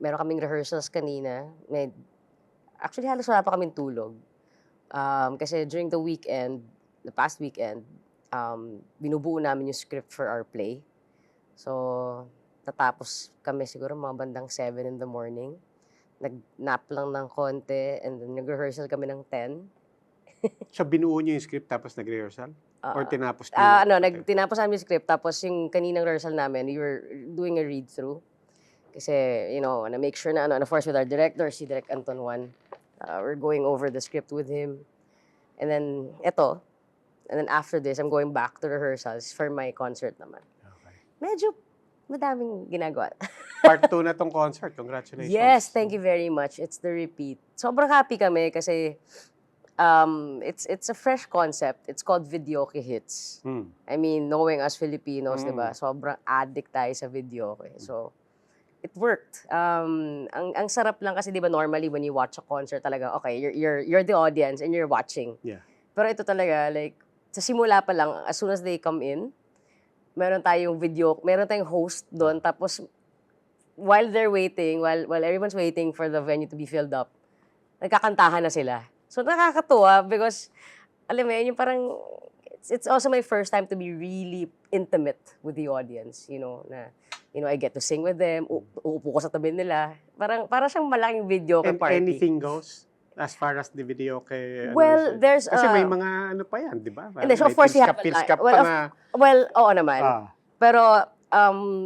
meron kaming rehearsals kanina. Actually, halos wala pa kaming tulog. Kasi during the past weekend, binubuo namin yung script for our play. So, tatapos kami siguro mga bandang 7 in the morning. Nag-nap lang ng konti and then nag-rehearsal kami ng 10. So, binuo niyo yung script tapos nag-rehearsal? Or tinapos niyo? Tinapos namin yung script tapos yung kaninang rehearsal namin, we were doing a read-through. Kasi, na-make sure na, of course, with our director, si Direk Anton Juan, we're going over the script with him. And then, and then after this, I'm going back to rehearsals for my concert naman. Okay. Medyo madaming ginagawa. Part 2 na tong concert. Congratulations. Yes, thank you very much. It's the repeat. Sobrang happy kami kasi it's a fresh concept. It's called Videoke Hits. I mean, knowing us Filipinos, diba? Sobrang addict tayo sa videoke. So, it worked. Ang sarap lang kasi 'di ba normally when you watch a concert talaga, okay, you're the audience and you're watching. Yeah. Pero ito talaga like sa simula pa lang as soon as they come in, meron tayong host doon tapos while they're waiting, while everyone's waiting for the venue to be filled up, nagkakantahan na sila. So nakakatuwa because alam mo yun, yung parang it's also my first time to be really intimate with the audience, I get to sing with them, uupo ko sa tabi nila. Para siyang malaking video And party. anything goes as far as the video kay... Well, there's... Kasi may mga pa yan, di ba? And so of course, we have oo naman. Pero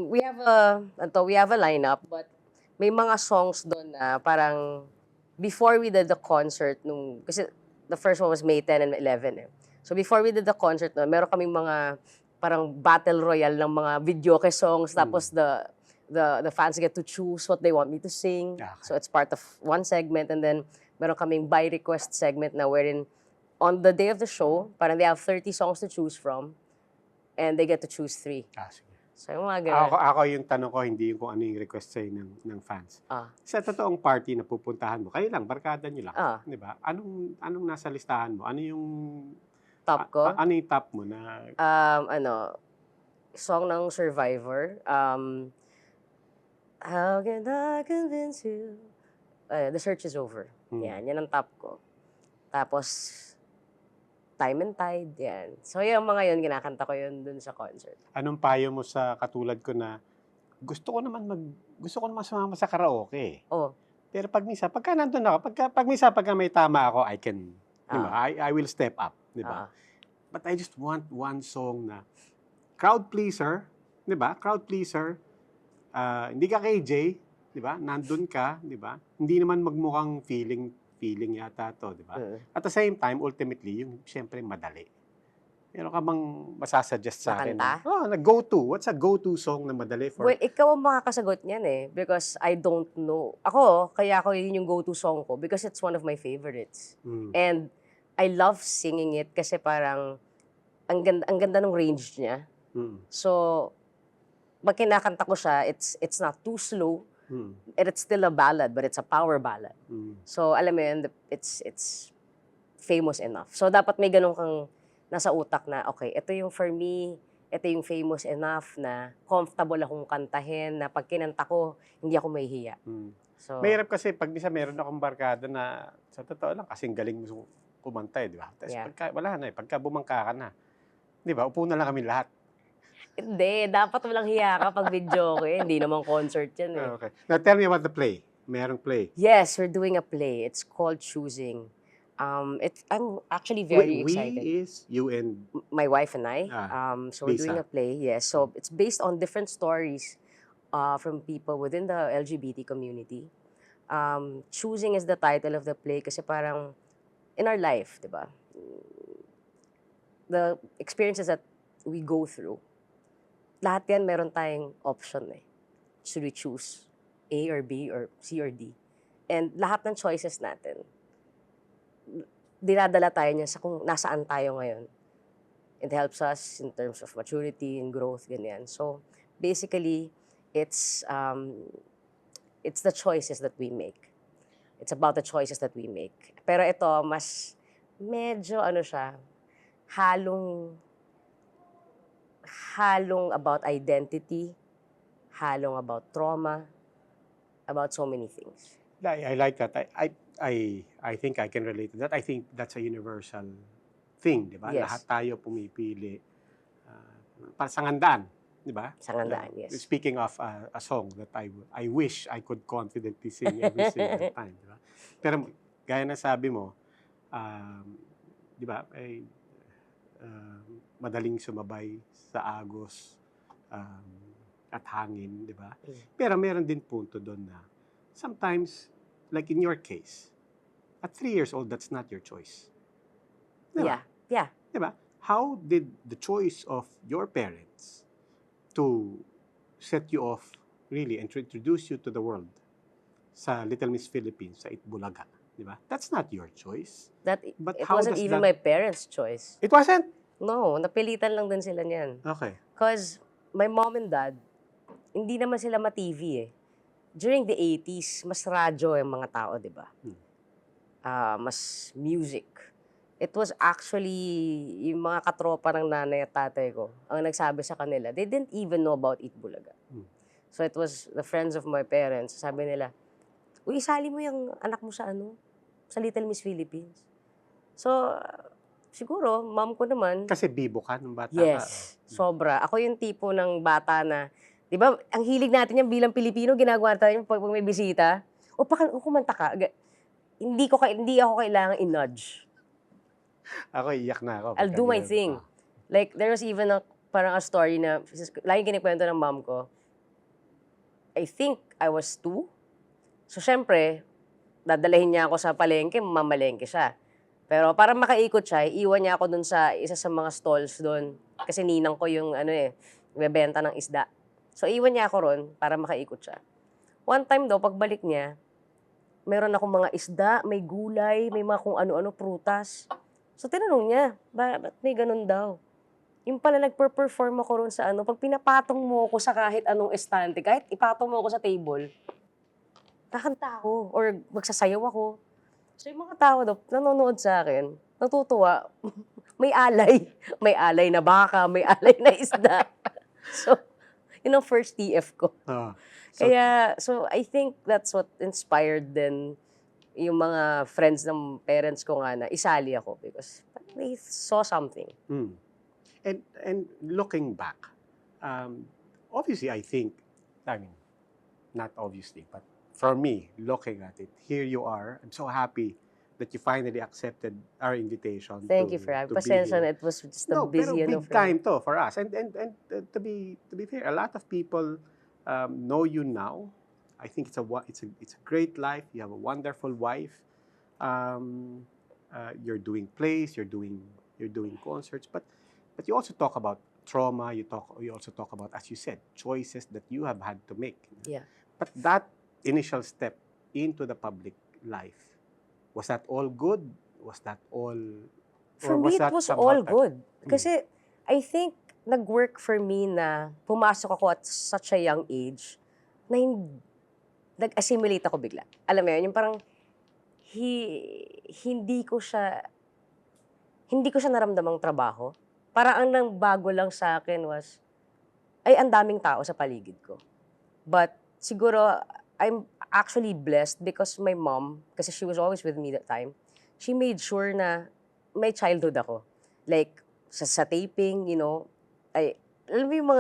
we have a lineup, but may mga songs doon na parang before we did the concert, kasi the first one was May 10 and 11 eh. So before we did the concert, meron kaming mga parang battle royale ng mga videoke songs, tapos the fans get to choose what they want me to sing. Okay. So it's part of one segment, and then meron kaming by request segment na wherein on the day of the show, parang they have 30 songs to choose from, and they get to choose 3. Sige. So yung mga ganun. Ako yung tanong ko, hindi yung kung ano yung request sa'yo ng fans. Sa totoong party na pupuntahan mo, kayo lang, barkada nyo lang, di ba? Anong nasa listahan mo? Ano yung top ko? Ano yung top mo na... Song ng Survivor. How can I convince you? The Search is Over. Yan ang top ko. Tapos, Time and Tide, yan. So yung mga yun, kinakanta ko yun dun sa concert. Anong payo mo sa katulad ko na gusto ko naman sumama sa karaoke. Pero pagka nandun ako, pagka may tama ako, I will step up, di ba? But I just want one song na crowd pleaser, di ba? Crowd pleaser. Hindi ka KJ, di ba? Nandun ka, di ba? Hindi naman magmukhang feeling yata to, di ba? At the same time, ultimately, yung siyempre madali. Meron ka bang masasuggest sa akin? Go-to. What's a go-to song na madali for... Well, ikaw ang makakasagot niyan eh. Because I don't know. Kaya ako yun yung go-to song ko because it's one of my favorites. And I love singing it kasi parang ang ganda ng range niya. So, pag kinakanta ko siya, it's not too slow. And it's still a ballad, but it's a power ballad. So, alam mo yun, it's famous enough. So, dapat may ganun kang nasa utak na, okay, ito yung for me, ito yung famous enough na comfortable akong kantahin, na pag kinanta ko, hindi ako mahihiya. So, mahirap kasi pag isa meron akong barkada na sa totoo lang, kasing galing mo kumanta di ba? Tapos wala na pagka bumangka ka na, di ba, upo na lang kami lahat. Hindi, dapat walang hiya ka pag video ko eh. Hindi naman concert yan eh. Okay. Now tell me about the play. Merong play. Yes, we're doing a play. It's called Choosing. I'm actually very excited. We is you and... My wife and I. So we're doing a play, yes. So it's based on different stories from people within the LGBT community. Choosing is the title of the play kasi parang in our life, di ba? The experiences that we go through, lahat yan meron tayong option eh. Should we choose A or B or C or D? And lahat ng choices natin, dinadala tayo niya sa kung nasaan tayo ngayon. It helps us in terms of maturity and growth, ganyan. So, basically, it's the choices that we make. It's about the choices that we make. Pero ito, mas medyo halong about identity, halong about trauma, about so many things. I like that. I think I can relate to that. I think that's a universal thing, di ba? Yes. Lahat tayo pumipili para sa ngandaan, di ba? Sangandaan, yes. Speaking of a song that I wish I could confidently sing every single time, di ba? Pero gaya na sabi mo, di ba, madaling sumabay sa agos at hangin, di ba? Pero meron din punto doon na sometimes, like in your case, at 3 years old, that's not your choice. Diba? Yeah. Diba? How did the choice of your parents to set you off, really, and to introduce you to the world sa Little Miss Philippines, sa Bulaga, diba? That's not your choice. But it how wasn't does even that... my parents' choice. It wasn't? No, napilitan lang din sila niyan. Okay. Because my mom and dad, hindi naman sila ma-TV eh. During the 80s, mas radyo yung mga tao, di ba? Mas music. It was actually yung mga katropa ng nanay at tatay ko ang nagsabi sa kanila. They didn't even know about Eat Bulaga. So it was the friends of my parents. Sabi nila, uy, isali mo yung anak mo sa sa Little Miss Philippines. So, siguro, mom ko naman. Kasi bibo ka nung bata ka. Yes, sobra. Ako yung tipo ng bata na, di ba, ang hilig natin yan bilang Pilipino, ginagawa tayo pag may bisita. O kumanta ka. Hindi ako kailangan i-nudge. Ako, iyak na ako. I'll do my thing. Like, there was even parang a story na, lagi kinikwento ng mom ko, I think I was 2. So, syempre, dadalahin niya ako sa palengke, mamalengke siya. Pero para makaikot siya, iwan niya ako dun sa isa sa mga stalls doon. Kasi ninang ko yung bebenta ng isda. So, iwan niya ako ron para makaikot siya. One time daw, pagbalik niya, meron akong mga isda, may gulay, may mga kung ano-ano, prutas. So, tinanong niya, ba't may ganun daw? Yung pala nagper-perform ako ron sa pag pinapatong mo ako sa kahit anong estante, kahit ipatong mo ako sa table, kakanta ako or magsasayaw ako. So, yung mga tao daw, nanonood sa akin, natutuwa, may alay. May alay na baka, may alay na isda. So, yun ang first TF ko. So I think that's what inspired then yung mga friends ng parents ko nga na isali ako because they saw something. And looking back, obviously I think, not obviously, but for me, looking at it, here you are. I'm so happy that you finally accepted our invitation. Thank you for having me. Pasensya na, it was just a busy pero big time to for us. And to be fair, a lot of people know you now. I think it's a great life. You have a wonderful wife. You're doing plays. You're doing concerts. But you also talk about trauma. You also talk about, as you said, choices that you have had to make. Yeah. But that initial step into the public life, was that all good? Was that all... For me, it was all good. Kasi I think nag-work for me na pumasok ako at such a young age na nag-assimilate ako bigla. Alam mo yun, yung parang hindi ko siya naramdamang trabaho. Parang ang nangbago lang sa akin was, ang daming tao sa paligid ko. But siguro, I'm actually blessed because my mom, kasi she was always with me that time, she made sure na may childhood ako. Like, sa taping, alam mo yung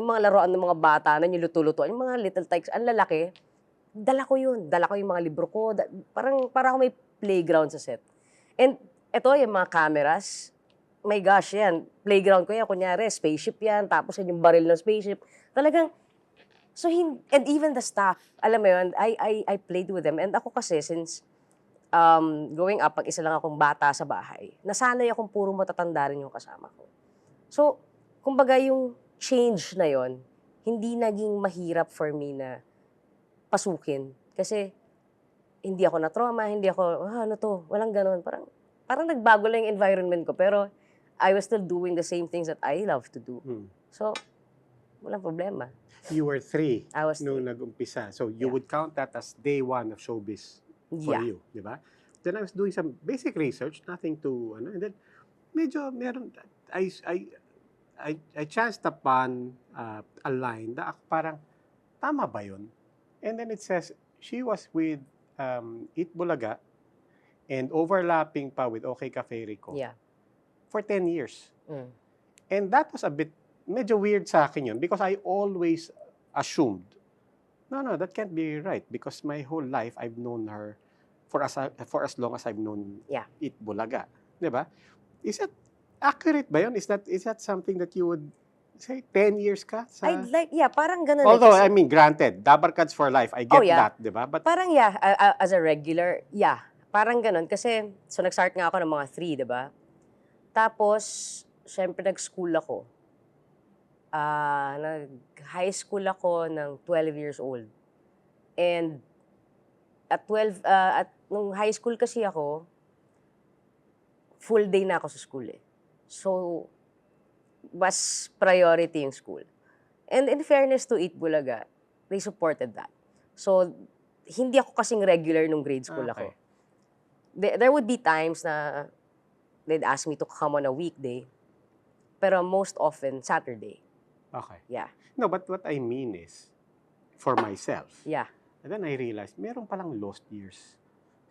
mga laruan ng mga bata na yung luto-lutuan, yung mga little tykes, ang lalaki, dala ko yun. Dala ko yung mga libro ko. Parang ako may playground sa set. And ito, yung mga cameras, my gosh, yan. Playground ko yan. Kunyari, spaceship yan. Tapos yung baril ng spaceship. Talagang, and even the staff, alam mo yun, I played with them. And ako kasi, since growing up, pag isa lang akong bata sa bahay, nasanay akong puro matatanda rin yung kasama ko. So, kumbaga yung change na yon, hindi naging mahirap for me na pasukin. Kasi, hindi ako na-trauma, hindi ako, ano to, walang ganun. Parang nagbago lang yung environment ko. Pero, I was still doing the same things that I love to do. So, walang problema. You were 3 I was nung nag-umpisa. So, you would count that as day 1 of showbiz for you, di ba? Then I was doing some basic research, nothing to, and then medyo meron, I chanced upon a line na parang, tama ba yun? And then it says, she was with Eat Bulaga and overlapping pa with OK Cafe Rico Yeah. for 10 years. And that was a bit, medyo weird sa akin yun because I always assumed, no, that can't be right because my whole life I've known her for as long as I've known Eat Bulaga. Diba? Is that accurate ba yun? Is that something that you would say 10 years ka? I'd like, parang ganun. Although, kasi, I mean, granted, Dabarkads for life, I get that, di ba? But parang as a regular, parang ganun. Kasi, so nag-start nga ako ng mga 3, di ba? Tapos, syempre nag-school ako. Nag-high school ako ng 12 years old. And at 12, nung high school kasi ako, full day na ako sa school eh. So, mas priority yung school. And in fairness to Eat Bulaga, they supported that. So, hindi ako kasing regular nung grade school ako. There would be times na they'd ask me to come on a weekday, pero most often, Saturday. Okay. Yeah. No, but what I mean is, for myself, yeah. And then I realized, meron palang lost years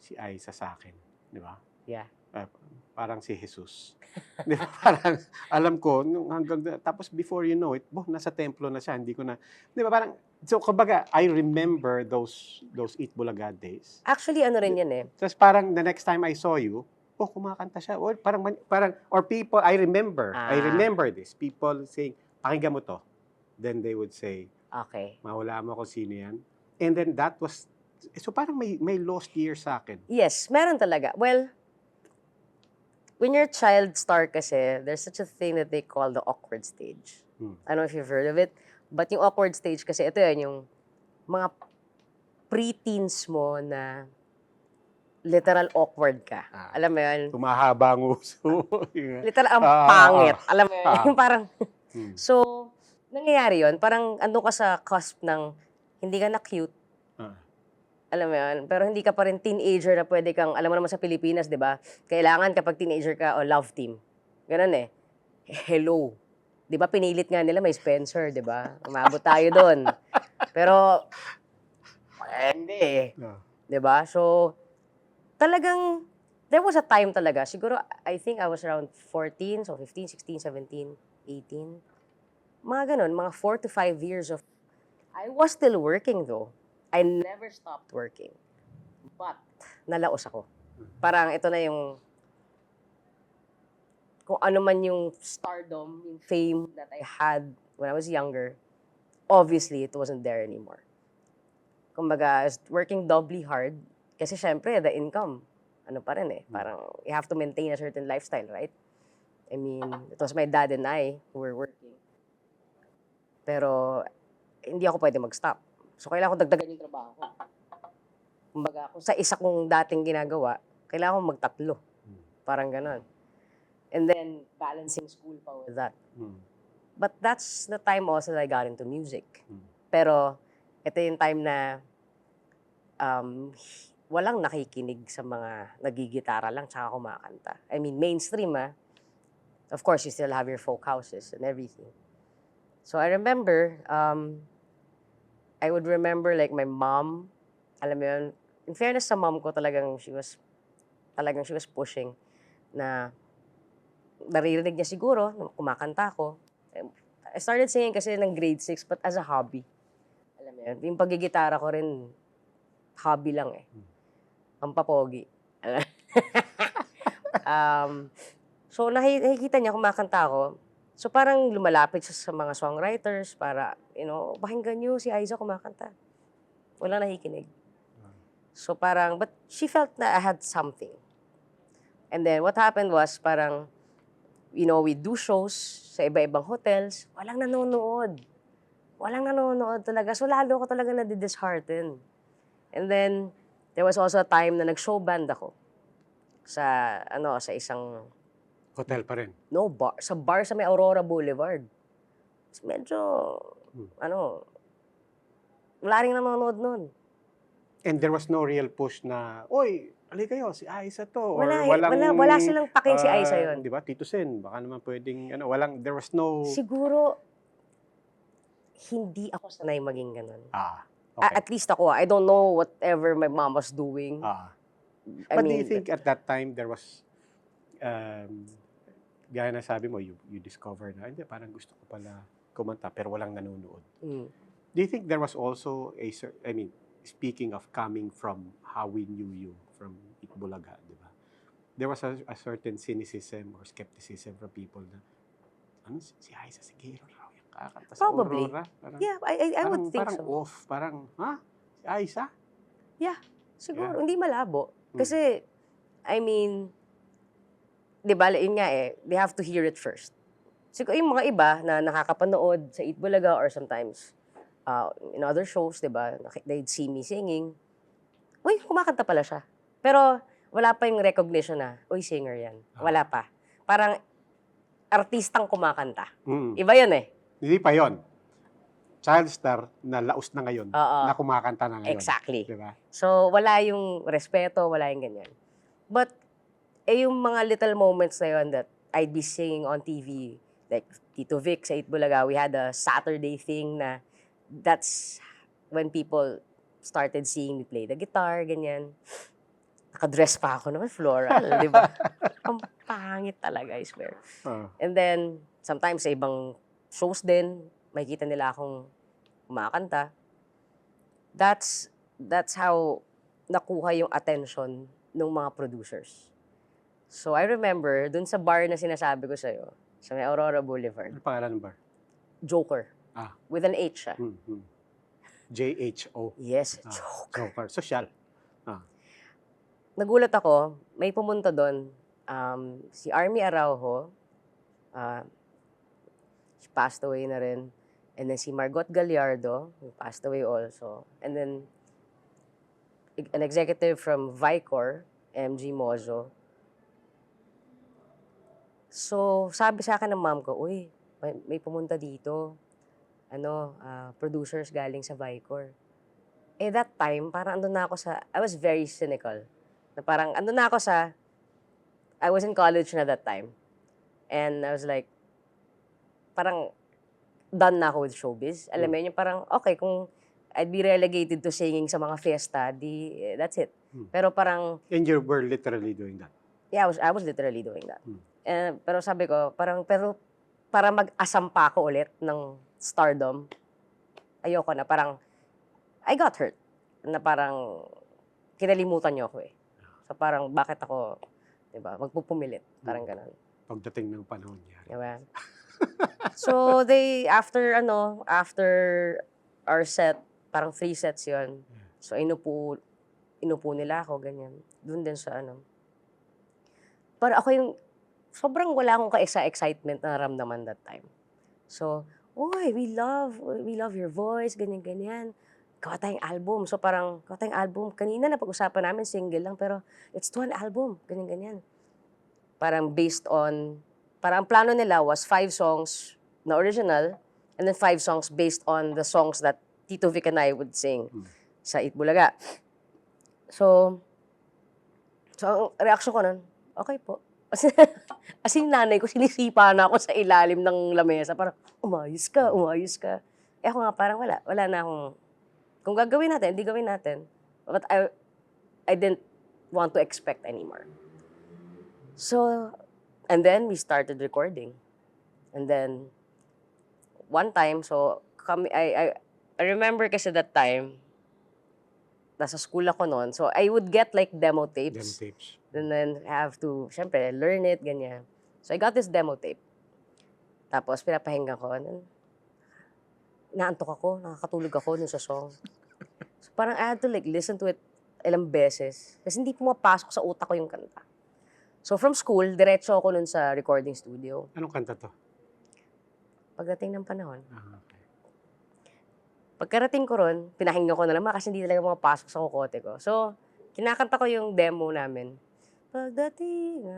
si Aiza sa akin. Di ba? Yeah. Parang si Jesus. Di ba? Parang, alam ko, tapos before you know it, nasa templo na siya, hindi ko na, di ba parang, so kumbaga, I remember those Eat Bulaga days. Actually, ano rin yan eh. Tapos parang the next time I saw you, kumakanta siya. Or or people, I remember this. People saying, pakinggan mo to. Then they would say, okay. Mahula mo kung sino yan. And then that was, so parang may lost year sa akin. Yes, meron talaga. Well, when you're a child star kasi, there's such a thing that they call the awkward stage. I don't know if you've heard of it. But yung awkward stage kasi, ito yan, yung mga pre-teens mo na literal awkward ka. Alam mo yun? Tumahaba ang uso. Literal ang pangit. Alam mo yun? Yung parang, so, nangyayari yun, parang ando ka sa cusp ng hindi ka na cute. Alam mo yun? Pero hindi ka pa rin teenager na pwede kang, alam mo naman sa Pilipinas, di ba? Kailangan kapag teenager ka, love team. Ganun eh. Hello. Di ba pinilit nga nila may Spencer, di ba? Umabot tayo doon. Pero, hindi eh. Di ba? So, talagang, there was a time talaga. Siguro, I think I was around 14, so 15, 16, 17, 18. Mga ganun, mga 4 to 5 years of, I was still working though. I never stopped working. But, nalaos ako. Parang ito na yung, kung ano man yung stardom, yung fame that I had when I was younger, obviously, it wasn't there anymore. Kumbaga, I was working doubly hard kasi syempre, the income, ano pa rin eh, parang you have to maintain a certain lifestyle, right? I mean, it was my dad and I who were working. Pero, hindi ako pwede mag-stop. So, kailangan ko dagdagan yung trabaho ko. Kumbaga, kung sa isa kong dating ginagawa, kailangan ko magtatlo. Parang ganon. And then, balancing school pa with that. But that's the time also that I got into music. Pero, ito yung time na walang nakikinig sa mga nagigitara lang tsaka kumakanta. I mean, mainstream Of course, you still have your folk houses and everything. So, I remember, I would remember like my mom, alam mo yun, in fairness sa mom ko, talagang she was pushing na naririnig niya siguro, kumakanta ko. I started singing kasi ng grade 6, but as a hobby. Alam mo yun, yung pagigitara ko rin, hobby lang eh. Pampapogi. So, nakikita niya kumakanta ako. So, parang lumalapit siya sa mga songwriters para, pakinggan niyo si Aiza kumakanta. Walang nakikinig. So, parang, but she felt na I had something. And then, what happened was, parang, we do shows sa iba-ibang hotels, walang nanonood. Walang nanonood talaga. So, lalo ko talaga na-dishearten. And then, there was also a time na nag-show band ako sa isang hotel pa rin? No, sa bar sa may Aurora Boulevard. Medyo, wala rin nanonood nun. And there was no real push na, oy, ali kayo, si Aiza to. Wala silang paking si Aiza yun. Di ba, Tito Sen, baka naman pwedeng, walang, there was no... Siguro, hindi ako sanay maging ganun. Okay. At least ako, I don't know whatever my mom was doing. I But do you mean, think at that time there was, gaya na sabi mo, you discovered na, hindi, parang gusto ko pala kumanta pero walang nanonood. Do you think there was also speaking of coming from how we knew you, from Bulaga, di ba? There was a certain cynicism or skepticism from people na, ano, si Aiza Seguerra raw yung kakanta sa Probably. Aurora. Parang, yeah, I would think parang so. off, parang, ha? Si Aiza? Yeah, siguro. Yeah. Hindi malabo. Kasi, I mean, di ba, yun nga they have to hear it first. Siguro yung mga iba na nakakapanood sa Eat Bulaga or sometimes in other shows, di ba, they'd see me singing. Uy, kumakanta pala siya. Pero wala pa yung recognition na, uy, singer yan. Wala pa. Parang artistang kumakanta. Iba yun eh. Hindi pa yun. Child star na laos na ngayon, Oo. na kumakanta na ngayon. Exactly. Diba? So, wala yung respeto, wala yung ganyan. But, yung mga little moments na yun that I'd be singing on TV, like Tito Vic sa Eat Bulaga, we had a Saturday thing na that's when people started seeing me play the guitar, ganyan. Nakadress pa ako naman, floral, di ba? Ang pangit talaga, I swear. And then, sometimes sa ibang shows din, makikita nila akong kumakanta. That's how nakuha yung attention ng mga producers. So, I remember, dun sa bar na sinasabi ko sa'yo, sa may Aurora Boulevard. Ano pangalan ng bar? Joker. With an H siya. J-H-O. Yes, Joker. Joker. Social. Nagulat ako, may pumunta doon, si Army Araujo, she passed away na rin. And then si Margot Gallardo, who passed away also. And then an executive from Vicor, MG Mozo. So, sabi sa akin ng mom ko, uy, may pumunta dito. Producers galing sa Vicor. That time, parang andun na ako I was very cynical. Na parang andun na ako I was in college na that time. And I was like, parang done na ako with showbiz. Alam mo yun, parang, okay, kung I'd be relegated to singing sa mga fiesta, that's it. Pero parang... And you were literally doing that? Yeah, I was literally doing that. Pero sabi ko, pero para mag-asam pa ako ulit ng stardom, ayoko na. Parang, I got hurt. Na parang, kinalimutan niyo ako eh. So parang, bakit ako, diba, magpupumilit. Parang ganun. Pagdating ng panahon niya. Diba? So, after our set, parang 3 sets yon. So, inupo nila ako, ganyan. Doon din sa Pero ako yung, sobrang wala akong ka-excitement na naramdaman that time. So, oy, we love your voice, ganyan. Gawa tayong album. So, parang, gawa tayong album. Kanina na pag-usapan namin, single lang, pero let's do an album, ganyan. Parang based on, parang ang plano nila was 5 songs na original, and then 5 songs based on the songs that Tito Vic and I would sing sa Eat Bulaga. So ang reaction ko nun, okay po. As in, nanay ko, sinisipa na ako sa ilalim ng lamesa. Parang, umayos ka. Ako nga, parang wala na akong, kung gagawin natin, hindi gawin natin. But I didn't want to expect anymore. So, and then we started recording. And then, one time, so, I remember kasi that time, nasa school ako noon. So, I would get like demo tapes. And then, have to, syempre, learn it, ganyan. So, I got this demo tape. Tapos, pinapahinggan ko. Naantok ako, nakakatulog ako dun sa song. So, parang I had to like listen to it ilang beses. Kasi hindi pumapasok sa utak ko yung kanta. So, from school, diretso ako nun sa recording studio. Anong kanta to? Pagdating ng panahon. Okay. Pagkarating ko ron, pinahinggan ko na naman kasi hindi talaga pumapasok sa kokote ko. So, kinakanta ko yung demo namin. Pagdating,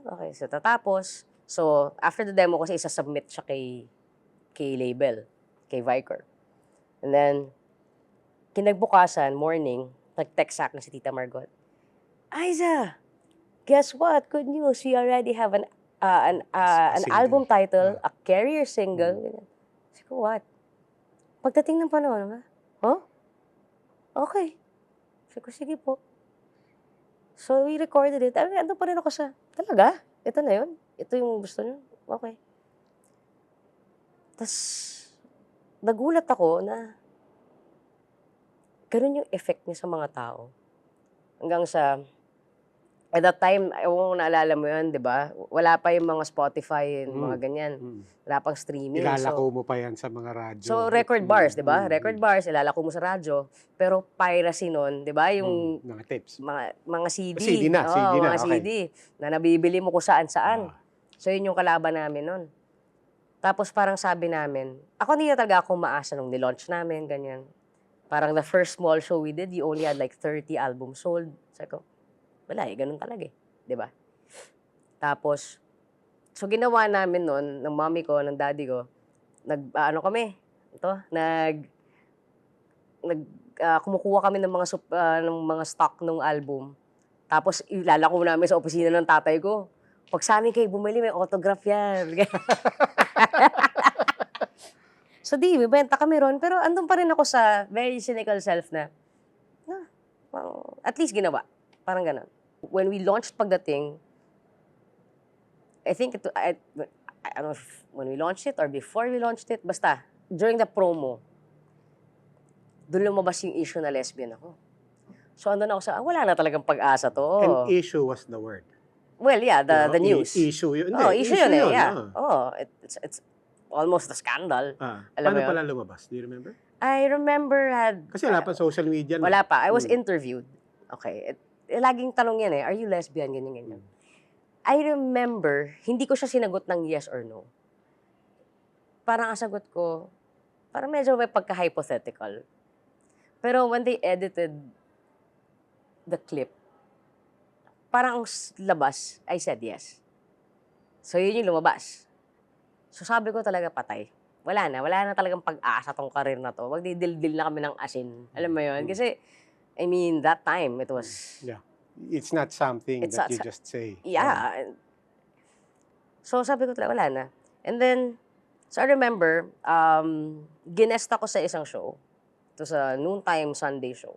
Okay, so tatapos. So, after the demo kasi isa-submit siya kay label, kay Vicor. And then, kinagbukasan, morning, nag-text sa akin si Tita Margot. Aiza, guess what? Good news. We already have an album title, a carrier single. Sabi ko, what? Pagdating ng panahon, huh? okay. Sabi ko, sige po. So, we recorded it. Ando pa rin ako sa, talaga? Ito na yun? Ito yung gusto niyo? Okay. Tapos, nagulat ako na ganun yung effect niya sa mga tao. Hanggang sa, at that time, ewan ko naalala mo yun, di ba? Wala pa yung mga Spotify, mga ganyan. Wala pang streaming. Ilalako mo pa yan sa mga radyo. So, record bars, di ba? Record bars, ilalako mo sa radyo. Pero piracy nun, di ba? Yung mga tapes. Mga CD. CD na, CD na, mga okay. CD na nabibili mo kung saan-saan. So, yun yung kalaban namin nun. Tapos parang sabi namin, ako hindi na talaga ako umaasa nung nilaunch namin, ganyan. Parang the first small show we did, you only had like 30 albums sold. Sabi ko, wala ganun talaga di ba? Tapos, so ginawa namin nun, ng mommy ko, ng daddy ko, kumukuha kami ng mga stock ng album. Tapos, ilalako namin sa opisina ng tatay ko. Pag sa amin kayo bumili, may autograph yan. So, may benta kami ron. Pero andun pa rin ako sa very cynical self na, at least ginawa. Parang ganun. When we launched Pagdating, I think, I don't know if when we launched it or before we launched it, basta, during the promo, doon lumabas yung issue na lesbian ako. So, andun ako sa, wala na talagang pag-asa to. And issue was the word. Well, yeah, the news. Issue yun. Issue yun yeah. It's almost a scandal. Paano pala lumabas? Do you remember? I remember Kasi wala pa social media. Wala pa. I was interviewed. Okay. Laging tanong yan are you lesbian? Ganyan. I remember, hindi ko siya sinagot ng yes or no. Parang ang sagot ko, parang medyo may pagka-hypothetical. Pero when they edited the clip, parang ang labas, I said yes. So yun yung lumabas. So sabi ko talaga patay. Wala na talagang pag-asa tong karir na to. Magdidildil na kami ng asin. Alam mo yun? Kasi, I mean, that time, it was... Yeah. It's not something that you just say. Yeah. So sabi ko talaga, wala na. And then, so I remember, ginest ako sa isang show. Ito sa noontime Sunday show.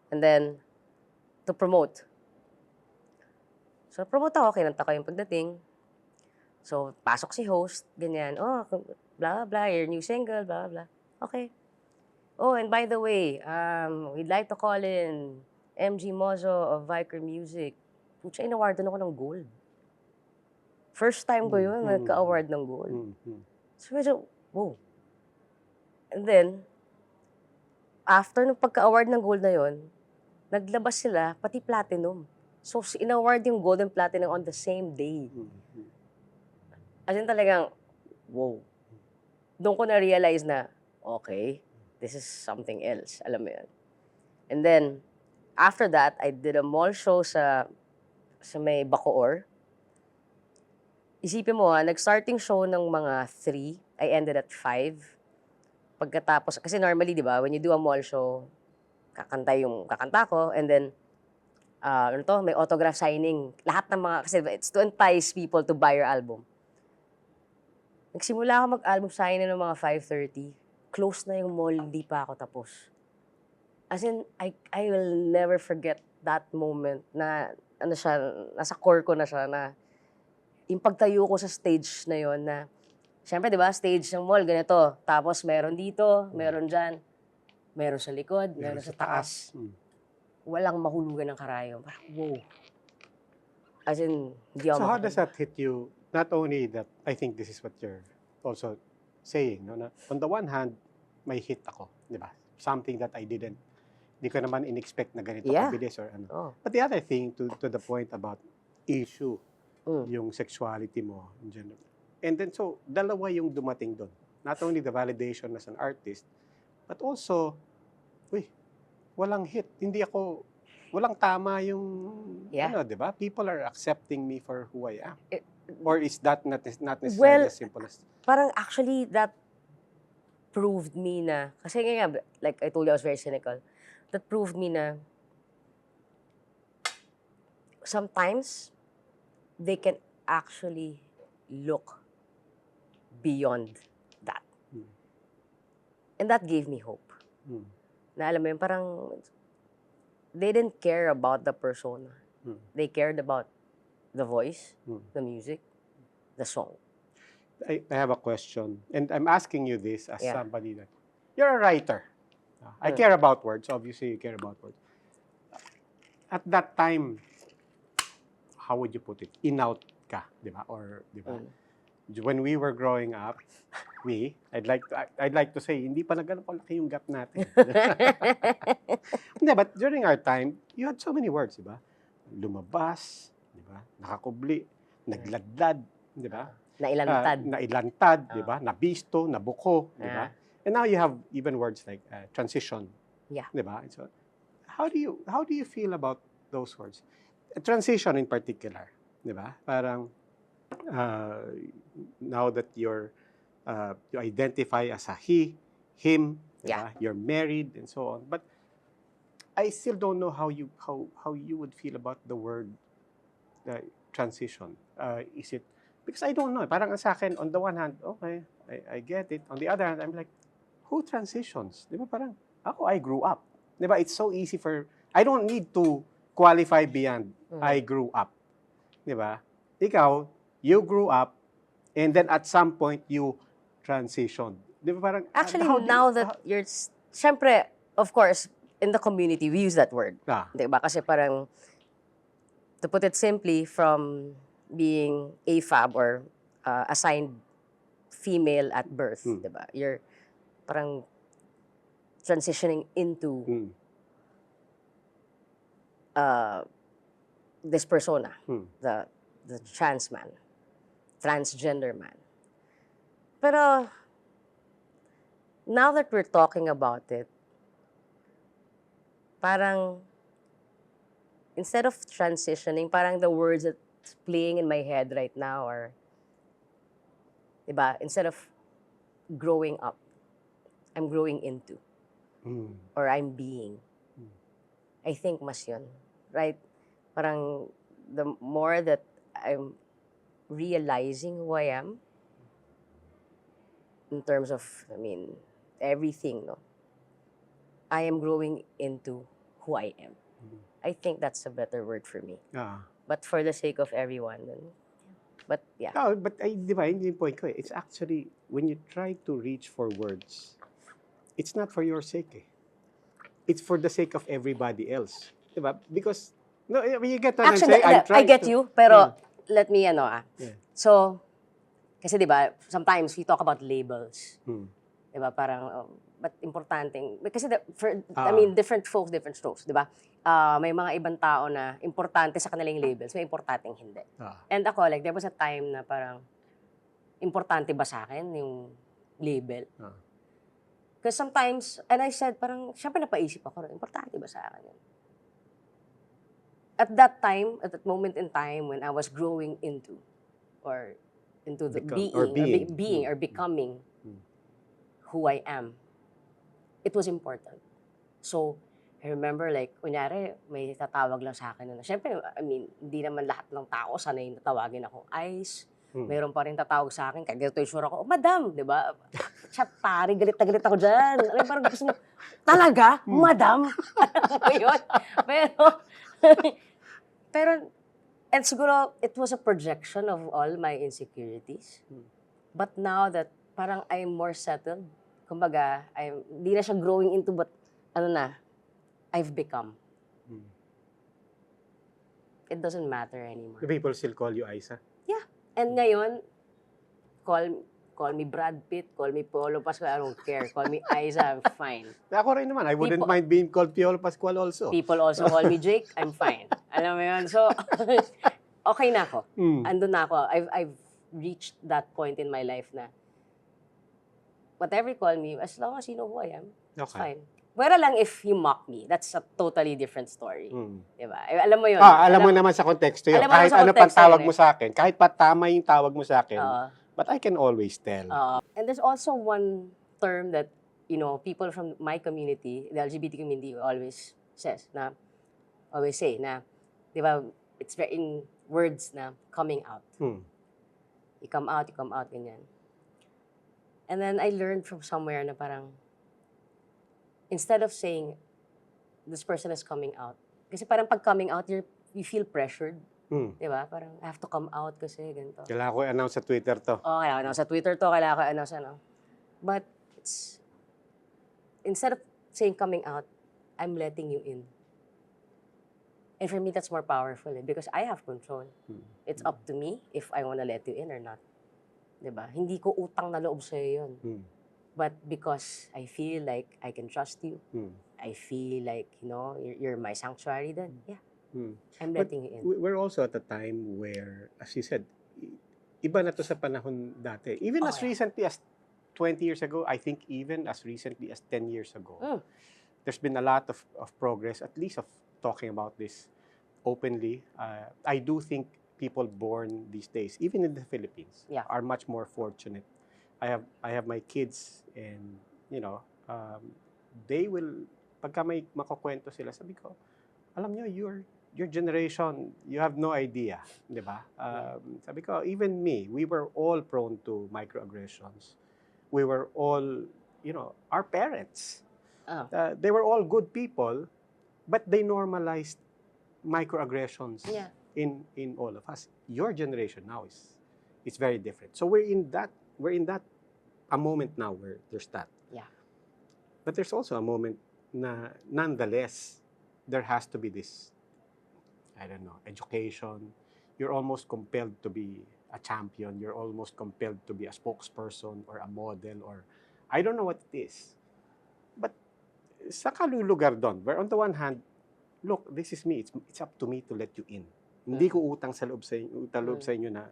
And then, to promote. So, promote ako, kinanta ko yung Pagdating. So, pasok si host, ganyan. Oh, blah, blah, your new single, blah, blah. Okay. Oh, and by the way, we'd like to call in MG Mozo of Viker Music. Pucha, in-awardan ako ng gold. First time ko yun, nagka-award ng gold. So, medyo, whoa. And then, after nung pagka-award ng gold na yun, naglabas sila, pati platinum. So, in-award yung gold and platinum on the same day. As in talagang, wow. Doon ko na-realize na, okay, this is something else. Alam mo yun. And then, after that, I did a mall show sa may Bacoor. Isipin mo nag-starting show ng mga 3, I ended at 5. Pagkatapos, kasi normally, di ba, when you do a mall show, kakanta ko, and then, may autograph signing. Lahat ng mga, kasi it's to entice people to buy your album. Nagsimula ako mag-album signing ng mga 5:30. Close na yung mall, hindi pa ako tapos. As in, I will never forget that moment na, nasa core ko na siya, na yung pagtayo ko sa stage na yon na, syempre, di ba, stage ng mall, ganito. Tapos, meron dito, meron dyan, meron sa likod, meron sa taas. Walang mahulugan ng karayom. Wow. As in, hindi ako So how does that hit you? Not only that, I think this is what you're also saying, no? Na, on the one hand, may hit ako, di ba? Something that I didn't, di ko naman in-expect na ganito kabilis or ano. Oh. But the other thing, to the point about issue, yung sexuality mo in general. And then, so, dalawa yung dumating doon. Not only the validation as an artist, but also, walang hit. Walang tama yung, di ba? People are accepting me for who I am. Or is that not necessarily as simple as... Parang actually, that proved me na, kasi nga, like I told you, I was very cynical. That proved me na, sometimes, they can actually look beyond that. And that gave me hope. Na alam mo yun, parang they didn't care about the persona. They cared about the voice, the music, the song. I have a question, and I'm asking you this as somebody that you're a writer. I care about words. Obviously, you care about words. At that time, how would you put it? In-out ka, di ba? Or di ba? When we were growing up, I'd like to say, hindi pa na ganun kalaki yung gap natin. Hindi, but during our time, you had so many words, di ba? Lumabas, di ba? Nakakubli, nagladlad, di ba? Nailantad, di ba? Nabisto, nabuko, di ba? And now you have even words like transition, di ba? So, how do you feel about those words? Transition in particular, di ba? Parang now that you identify as a he, him, diba? You're married and so on. But I still don't know how you would feel about the word transition. Is it because I don't know. Parang sa akin, on the one hand, okay, I get it. On the other hand, I'm like, who transitions? Di ba parang, I grew up. Di ba? It's so easy I don't need to qualify beyond I grew up. Di ba? Ikaw, you grew up, and then at some point, you transitioned. Di ba parang, actually, now that you're, syempre, of course, in the community, we use that word. Di ba? Kasi parang, to put it simply, from being AFAB or assigned female at birth, di ba? You're parang transitioning into this persona, the trans man, transgender man. Pero now that we're talking about it, parang instead of transitioning, parang the words that's playing in my head right now are, diba, instead of growing up, I'm growing into, or I'm being. I think mas yun, right? Parang the more that I'm realizing who I am, in terms of, everything, no? I am growing into who I am. I think that's a better word for me. But for the sake of everyone, but yeah. No, but di ba, hindi yung point ko eh. It's actually, when you try to reach for words, it's not for your sake eh. It's for the sake of everybody else. Di ba? Because, no, you get what actually, I'm saying? I get you, pero let me, So, kasi di ba, sometimes we talk about labels. Di ba, parang, but importanteng, kasi different folks, different strokes, di ba? May mga ibang tao na importante sa kanilang labels, may importanteng hindi. And ako, like, there was a time na parang, importante ba sa akin yung label? Because sometimes, and I said, parang, syempre napaisip ako, importante ba sa akin yun? At that time, at that moment in time, when I was growing into, or into the being, or becoming who I am, it was important. So, I remember, like, kunyari, may tatawag lang sa akin na, syempre, hindi naman lahat ng tao sanay na tawagin ako Ice. Meron pa rin tatawag sa akin, kaya ganito yung sure ako, Madam, di ba? Chat pare, galit na galit ako dyan. Parang gusto mo, talaga? Madam? Alam mo yun? Pero, and siguro, it was a projection of all my insecurities. But now that parang I'm more settled, kumbaga, hindi na siya growing into, but I've become. It doesn't matter anymore. Do people still call you Isa? Yeah. And ngayon, call me Brad Pitt, call me Piolo Pascual, I don't care. Call me Isa, I'm fine. Ako rin naman, I wouldn't mind being called Piolo Pascual also. People also call me Jake, I'm fine. Alam mo yun? So, okay na ako. Andun na ako. I've reached that point in my life na whatever you call me, as long as you know who I am, it's fine. Pero lang if you mock me, that's a totally different story. Diba? Alam mo yun. Alam mo naman sa konteksto yun. Kahit ano pang tawag mo sa akin, kahit pa tama yung tawag mo sa akin, but I can always tell. And there's also one term that, people from my community, the LGBT community always say na, di ba, it's very in words na coming out. You come out, ganyan. And then I learned from somewhere na parang, instead of saying, this person is coming out. Kasi parang pag coming out, you feel pressured. Diba? Parang, I have to come out kasi ganito. Kailangan ko i-announce sa Twitter to. Kailangan ko sa Twitter to, kailangan ko i-announce But, instead of saying coming out, I'm letting you in. And for me, that's more powerful because I have control. It's up to me if I want to let you in or not. Diba? Hindi ko utang na loob sa'yo yun. But because I feel like I can trust you, I feel like, you're my sanctuary then, yeah. I'm letting you in. We're also at a time where, as you said, iba na to sa panahon dati. Even as recently as 20 years ago, I think even as recently as 10 years ago, there's been a lot of progress, at least of talking about this openly. I do think people born these days, even in the Philippines, are much more fortunate. I have my kids and, they will, pagka may makukwento sila, sabi ko, alam nyo, your generation, you have no idea, di ba? Sabi ko, even me, we were all prone to microaggressions. We were all, our parents, they were all good people, but they normalized microaggressions in all of us. Your generation now is very different. So we're in that a moment now where there's that. Yeah. But there's also a moment na nonetheless there has to be this, I don't know, education. You're almost compelled to be a champion. You're almost compelled to be a spokesperson or a model or I don't know what it is. But sa kalulugar doon, where on the one hand, look, this is me. It's up to me to let you in. Hindi ko utang sa loob sa inyo na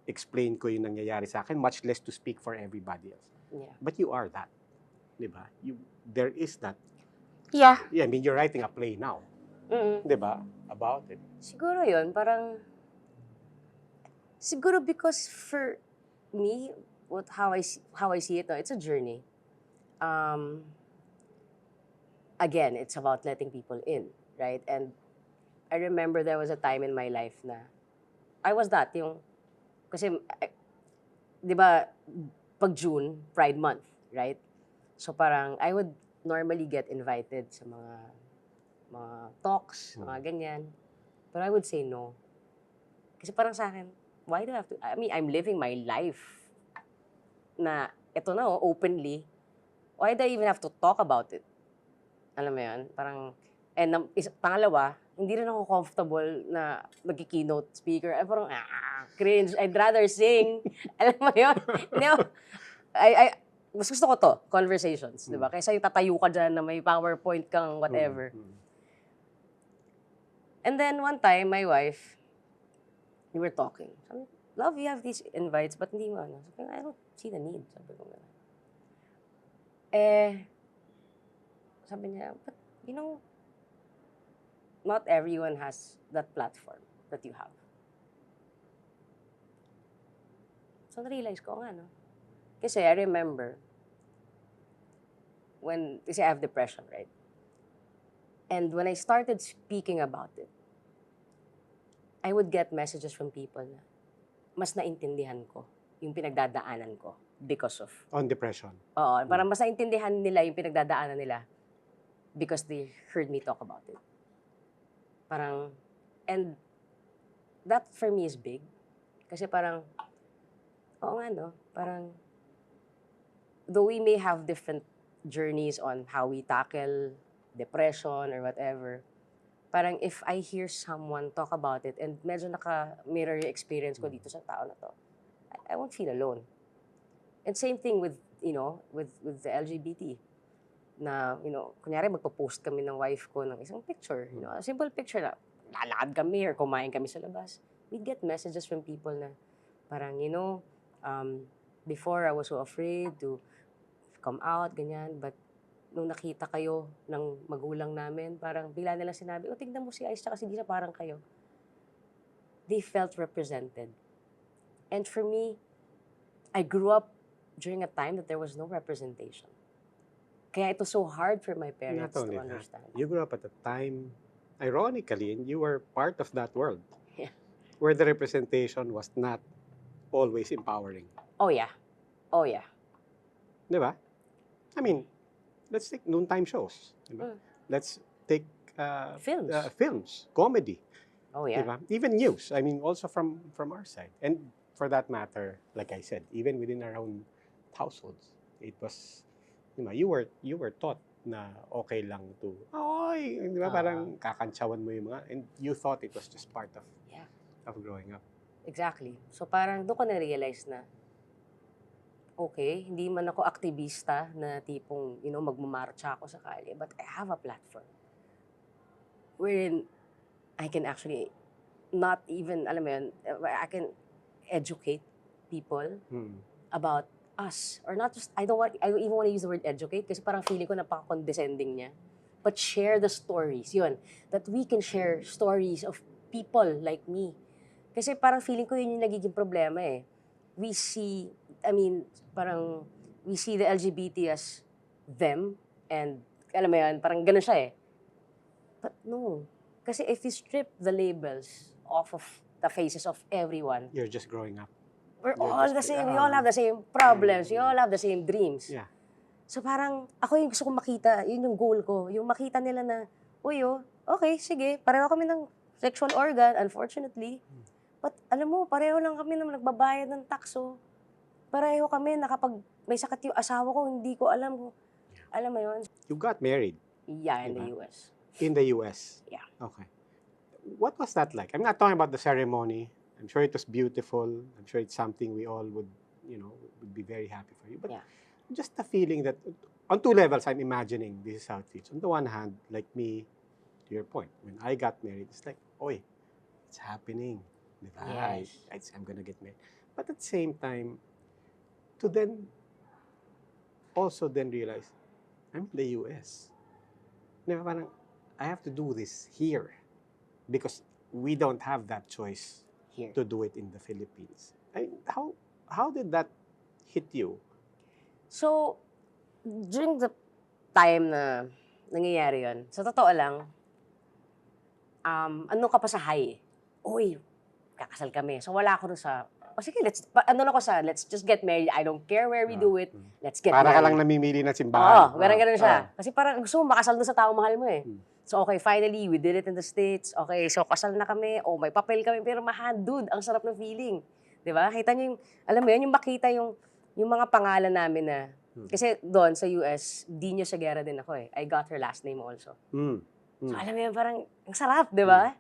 explain ko yung nangyayari sa akin, much less to speak for everybody else. Yeah. But you are that. Diba? There is that. Yeah. Yeah, I mean, you're writing a play now. Diba? About it. Siguro yun, parang, siguro because for me, how I see it, it's a journey. Again, it's about letting people in, right? And I remember there was a time in my life na I was that, kasi, di ba, pag June, Pride Month, right? So parang, I would normally get invited sa mga talks, mga ganyan. But I would say no. Kasi parang sa akin, why do I have to, I mean, I'm living my life na, ito na, openly. Why do I even have to talk about it? Alam mo yun? Parang, and pangalawa, hindi rin ako comfortable na mag-keynote speaker. Ay, parang, cringe. I'd rather sing. Alam mo yun? Mas gusto ko to, conversations, di ba? Kaysa yung tatayo ka dyan na may PowerPoint kang whatever. And then one time, my wife, we were talking. Sabi, love, you have these invites, but hindi mo ano. Sabi, I don't see the need. Sabi ko gano'n. Sabi niya, but not everyone has that platform that you have. So, na-realize ko nga, no? Kasi I remember, kasi I have depression, right? And when I started speaking about it, I would get messages from people na mas naintindihan ko yung pinagdadaanan ko because of... On depression? Oo, parang mas naintindihan nila yung pinagdadaanan nila because they heard me talk about it. Parang, and that for me is big. Kasi parang, oo nga no, parang, though we may have different journeys on how we tackle depression or whatever, parang if I hear someone talk about it and medyo naka-mirror yung experience ko dito sa tao na to, I won't feel alone. And same thing with, with the LGBT. Na, kunyari magpo-post kami ng wife ko ng isang picture, a simple picture na lalakad kami or kumain kami sa labas. We'd get messages from people na parang, before I was so afraid to come out, ganyan, but nung nakita kayo ng magulang namin, parang bigla nilang sinabi, tignan mo si Ice tsaka si Gina, parang kayo. They felt represented. And for me, I grew up during a time that there was no representation. Kaya it was so hard for my parents to understand. You grew up at a time, ironically, and you were part of that world. Yeah. Where the representation was not always empowering. Oh, yeah. Oh, yeah. Di ba? I mean, let's take noontime shows. Diba? Let's take Films. comedy. Oh, yeah. Diba? Even news. I mean, also from our side. And for that matter, like I said, even within our own households, it was, you were taught na okay lang to, oy, di ba, parang kakantsawan mo yung mga, and you thought it was just part of growing up. Exactly. So parang doon ko na-realize na, okay, hindi man ako aktivista na tipong, magmamarcha ako sa kalye, but I have a platform wherein I can actually not even, alam mo yun, I can educate people about us. Or not just, I don't even want to use the word educate kasi parang feeling ko napaka-condescending niya. But share the stories, yun. That we can share stories of people like me. Kasi parang feeling ko yun yung nagiging problema eh. We see the LGBT as them, and alam mo yun, parang ganun siya eh. But no. Kasi if you strip the labels off of the faces of everyone, you're just growing up. We're all the same. We all have the same problems. We all have the same dreams. Yeah. So parang, ako yung gusto kong makita, yun yung goal ko. Yung makita nila na, okay, sige, pareho kami ng sexual organ, unfortunately. But alam mo, pareho lang kami na nagbabayad ng takso. Pareho kami na kapag may sakit yung asawa ko, hindi ko alam kung, alam mo yun? You got married? Yeah, in the US. In the US? Yeah. Okay. What was that like? I'm not talking about the ceremony. I'm sure it was beautiful. I'm sure it's something we all would be very happy for you. But just the feeling that, on two levels, I'm imagining this is how it feels. On the one hand, like me, to your point, when I got married, it's like, oy, it's happening. Yes. I'm gonna get married. But at the same time, to then also then realize, I'm in the US. Parang, I have to do this here because we don't have that choice here to do it in the Philippines. I mean, how did that hit you? So, during the time na nangyayari yun, sa totoo lang, ano ka pa sa high? Uy, kakasal kami. So wala ako sa, sige, let's just get married. I don't care where we do it. Let's get married. Para ka lang namimili ng simbahan. Ganun siya. Kasi parang gusto mo makasal doon sa taong mahal mo eh. So okay, finally, we did it in the States. Okay, so kasal na kami. May papel kami. Pero dude, ang sarap ng feeling. Diba? Kita nyo yung, alam mo yun, yung makita yung mga pangalan namin na, kasi doon sa US, Dino Seguerra din ako eh. I got her last name also. So alam mo yun, parang, ang sarap, diba?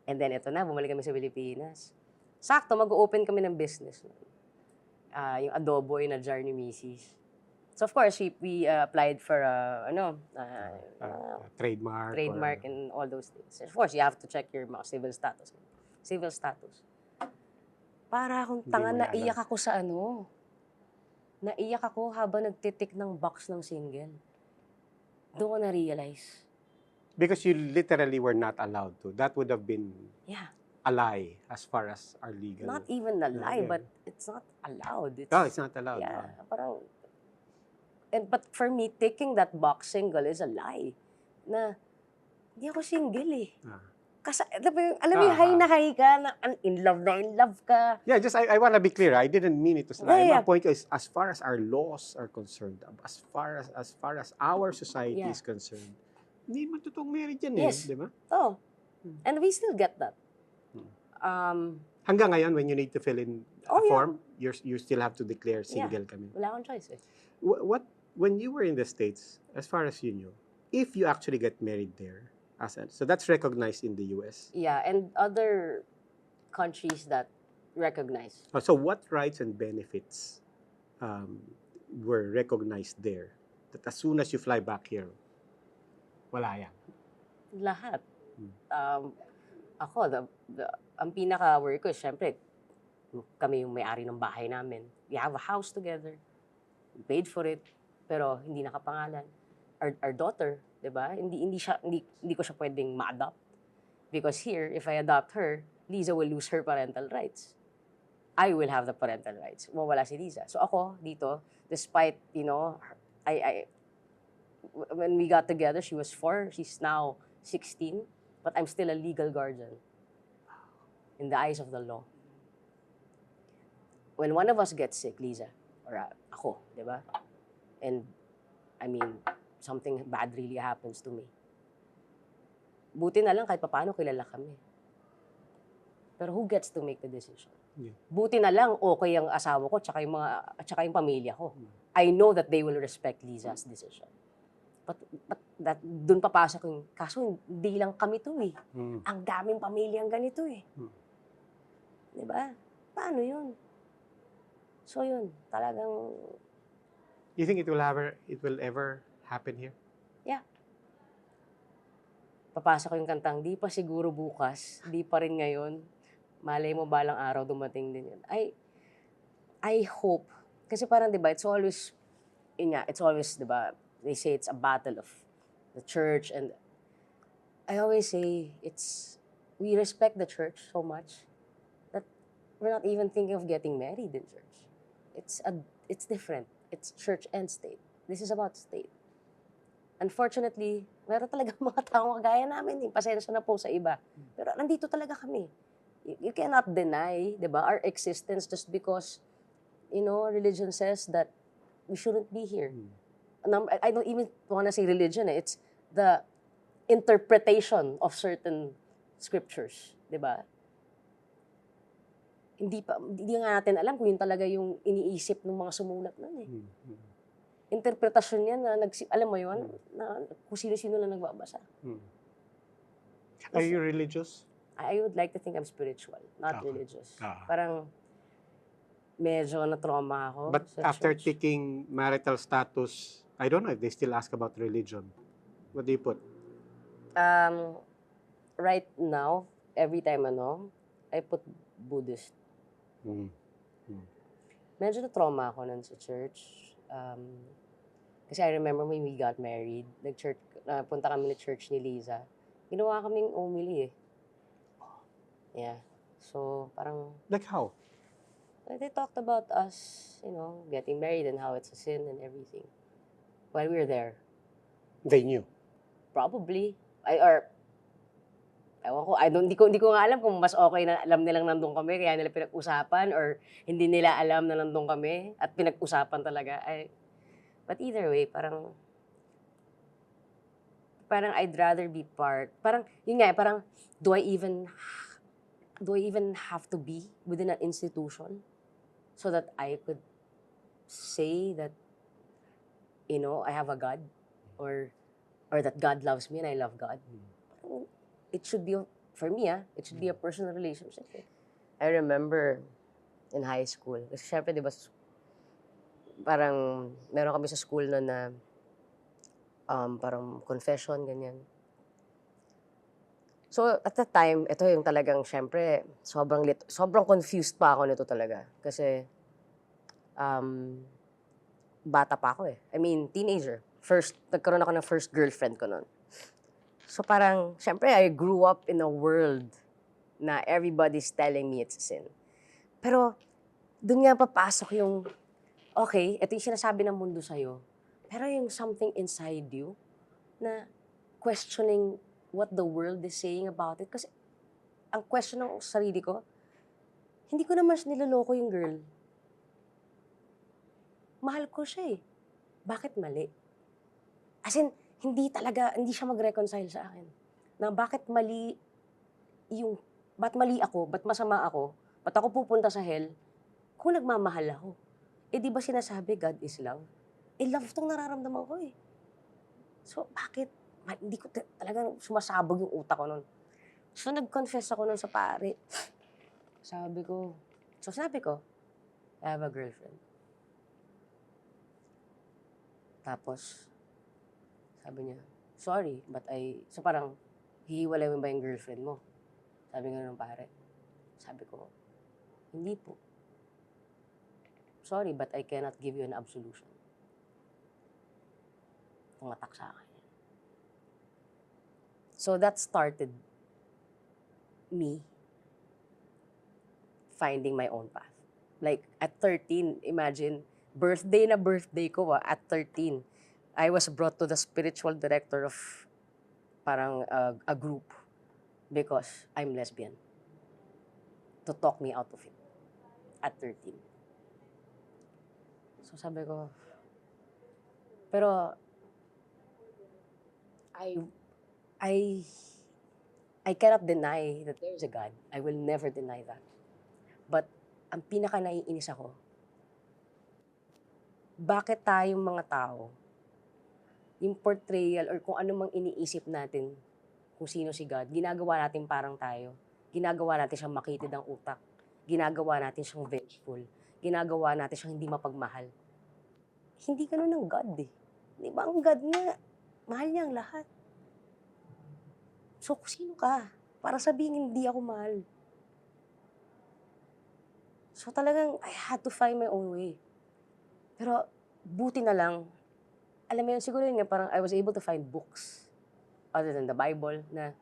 And then ito na, bumalik kami sa Pilipinas. Sakto, mag-open kami ng business. Yung adobo na jar ni Mrs. So of course, we applied for trademark and all those things. Of course, you have to check your mga civil status. Para akong tanga, naiyak ako sa Naiyak ako habang nagtitik ng box ng single. Doon ko na-realize. Because you literally were not allowed to. That would have been a lie as far as our legal... Not even a lie, but it's not allowed. It's not allowed. Yeah, parang... But for me, taking that box single is a lie. Na, hindi ako single eh. Kasi, alam mo yung high ka, na in love ka. Yeah, just I want to be clear. I didn't mean it to lie. My point is, as far as our laws are concerned, as far as our society is concerned, hindi man totoong marriage yan eh. Di ba? And we still get that. Hanggang ngayon, when you need to fill in a form, you still have to declare single kami. Wala akong choice eh. When you were in the States, as far as you knew, if you actually get married there, so that's recognized in the US? Yeah, and other countries that recognize. So what rights and benefits were recognized there? That as soon as you fly back here, wala yan? Lahat. Ako, ang pinaka-work ko, syempre, kami yung may-ari ng bahay namin. We have a house together. We paid for it, pero hindi nakapangalan. Our daughter, diba? Hindi ko siya pwedeng ma-adopt. Because here, if I adopt her, Liza will lose her parental rights. I will have the parental rights. Wala si Liza. So ako, dito, despite, when we got together, she was 4. She's now 16. But I'm still a legal guardian in the eyes of the law. When one of us gets sick, Liza, or ako, diba? And, something bad really happens to me. Buti na lang kahit papaano kilala kami. Pero who gets to make the decision? Yeah. Buti na lang okay ang asawa ko tsaka yung pamilya ko. I know that they will respect Liza's decision. But that doon papasok yung kaso hindi lang kami to eh. Ang daming pamilyang ganito eh. 'Di ba? Paano 'yun? So 'yun, talagang You think it will ever happen here? yeah. Papasok yung kantang, di pa siguro bukas, di pa rin ngayon. Malay mo balang araw dumating din yun. I hope. Kasi parang, di ba, it's always, di ba, they say it's a battle of the church. And I always say, we respect the church so much that we're not even thinking of getting married in church. It's different. It's church and state. This is about state. Unfortunately, meron talaga mga taong kagaya namin. Pasensya na po sa iba. Pero nandito talaga kami. You cannot deny, di ba, our existence just because, religion says that we shouldn't be here. I don't even want to say religion. It's the interpretation of certain scriptures, di ba? Hindi nga natin alam kung yun talaga yung iniisip ng mga sumulat nun eh. Interpretasyon yan na, alam mo yun, na kung sino-sino lang nagbabasa. Are you religious? I would like to think I'm spiritual, not religious. Parang medyo na-trauma ako. But after taking marital status, I don't know if they still ask about religion. What do you put? Right now, every time I put Buddhist. Medyo na-trauma ako nun sa church. Kasi I remember when we got married, punta kami na church ni Liza. Ginawa kaming homily eh. Yeah. So, parang... Like how? They talked about us, getting married and how it's a sin and everything. While we were there. They knew? Probably. Ewan ko, hindi ko nga alam kung mas okay na alam nilang nandun kami, kaya nila pinag-usapan, or hindi nila alam na nandun kami, at pinag-usapan talaga. But either way, parang I'd rather be parang, yun nga, parang, do I even have to be within an institution so that I could say that, I have a God, or that God loves me and I love God? It should be, for me, it should be a personal relationship. I remember in high school, kasi syempre, di ba, parang meron kami sa school na parang confession, ganyan. So, at that time, ito yung talagang, syempre, sobrang confused pa ako nito talaga. Kasi, bata pa ako eh. I mean, teenager. Nagkaroon ako ng first girlfriend ko noon. So, parang, syempre, I grew up in a world na everybody's telling me it's a sin. Pero, dun nga papasok yung, okay, ito yung sinasabi ng mundo sa'yo, pero yung something inside you na questioning what the world is saying about it. Kasi ang question ng sarili ko, hindi ko naman niloloko yung girl. Mahal ko siya eh. Bakit mali? As in, hindi siya mag-reconcile sa akin. Na bakit mali ako, ba't masama ako, ba't ako pupunta sa hell, kung nagmamahal ako. Eh di ba sinasabi, God is love? Eh love tong nararamdaman ko eh. So bakit? Hindi ko talagang sumasabog yung utak ko nun. So, nag-confess ako nun sa pare. Sinabi ko, I have a girlfriend. Tapos, sabi niya, sorry, but so parang, hihiwalay mo ba yung girlfriend mo? Sabi nga ng pare. Sabi ko, hindi po. Sorry, but I cannot give you an absolution. Tumatak sa akin. So that started me finding my own path. Like at 13, imagine, birthday ko at 13. I was brought to the spiritual director of parang a group because I'm lesbian. To talk me out of it at 13. So sabi ko, pero I I I cannot deny that there's a God. I will never deny that. But ang pinaka naiinis ako, bakit tayong mga tao, yung portrayal or kung ano mang iniisip natin kung sino si God, ginagawa natin parang tayo. Ginagawa natin siyang makitid ang utak. Ginagawa natin siyang vengeful. Ginagawa natin siyang hindi mapagmahal. Hindi ganun ang God eh. Di ba ang God nga, mahal niya ang lahat. So, sino ka? Para sabihin hindi ako mahal. So talagang, I had to find my own way. Pero, buti na lang, alam mo yun, siguro yun nga, parang I was able to find books other than the Bible na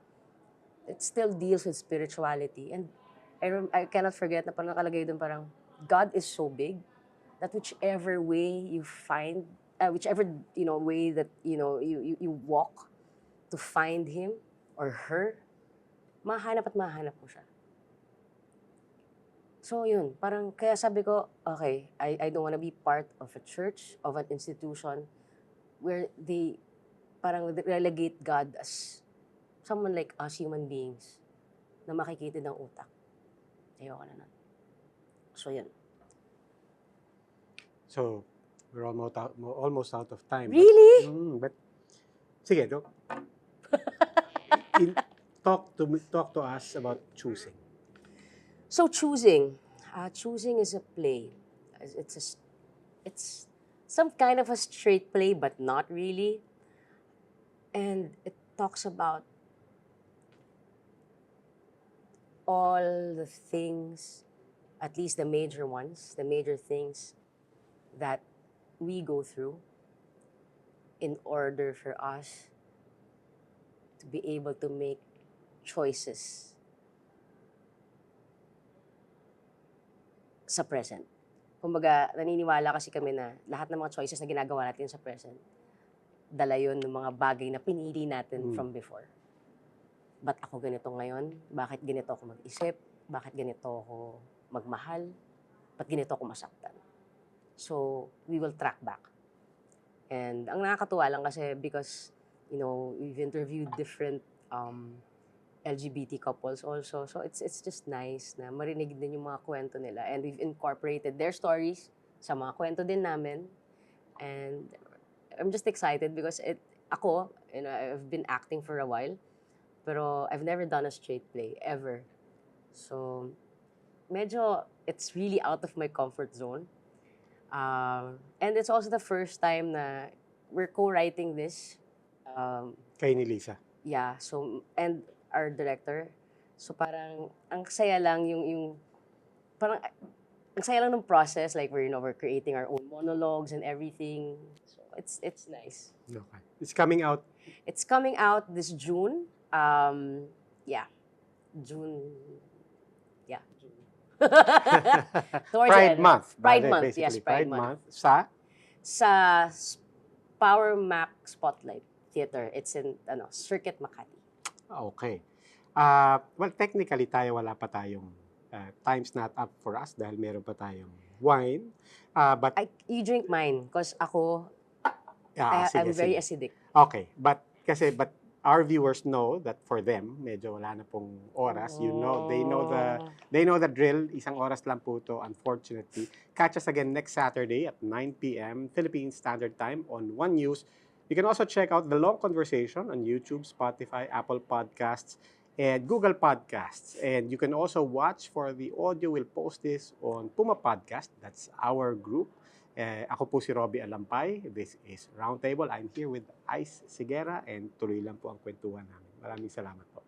it still deals with spirituality. And I cannot forget na parang nakalagay doon parang, God is so big that whichever way you find, whichever, way that, you walk to find Him or her, mahanap at mahanap mo siya. So yun, parang kaya sabi ko, okay, I don't wanna be part of a church, of an institution where they parang relegate God as someone like us human beings na makikitid ng utak. Ayoko na nun. So yun. So, we're almost out of time. Really? But sige, talk to us about choosing. So choosing is a play. It's some kind of a straight play, but not really. And it talks about all the things, at least the major ones, the major things that we go through in order for us to be able to make choices sa present. Kumbaga, naniniwala kasi kami na lahat ng mga choices na ginagawa natin sa present, dala yun ng mga bagay na pinili natin from before. Ba't ako ganito ngayon? Bakit ganito ako mag-isip? Bakit ganito ako magmahal? Ba't ganito ako masaktan? So, we will track back. And ang nakakatuwa lang kasi because, we've interviewed different LGBT couples also. So it's just nice na marinig din yung mga kwento nila. And we've incorporated their stories sa mga kwento din namin. And I'm just excited because ako, I've been acting for a while, pero I've never done a straight play, ever. So, medyo, it's really out of my comfort zone. And it's also the first time na we're co-writing this. Kay ni Lisa. Yeah, so, and our director. So parang ang saya lang yung parang ang saya lang ng process, like we're creating our own monologues and everything. So it's nice. Okay. It's coming out. It's coming out this June. Yeah. June. Yeah, June. Towards the Pride end. Month. Pride Bale, Month, basically. yes, Pride Month. Sa Power Mac Spotlight Theater. It's in Circuit Makati. Okay. Well, technically, wala pa tayong time's not up for us dahil meron pa tayong wine. But You drink mine because ako, sige, I'm very sige. acidic. Okay. But our viewers know that for them, medyo wala na pong oras. They know the drill. Isang oras lang po to, unfortunately. Catch us again next Saturday at 9 p.m. Philippine Standard Time on One News. You can also check out the long conversation on YouTube, Spotify, Apple Podcasts, and Google Podcasts. And you can also watch for the audio. We'll post this on Puma Podcast. That's our group. Ako po si Roby Alampay. This is Roundtable. I'm here with Seguerra and tuloy lang po ang kwentuhan namin. Maraming salamat po.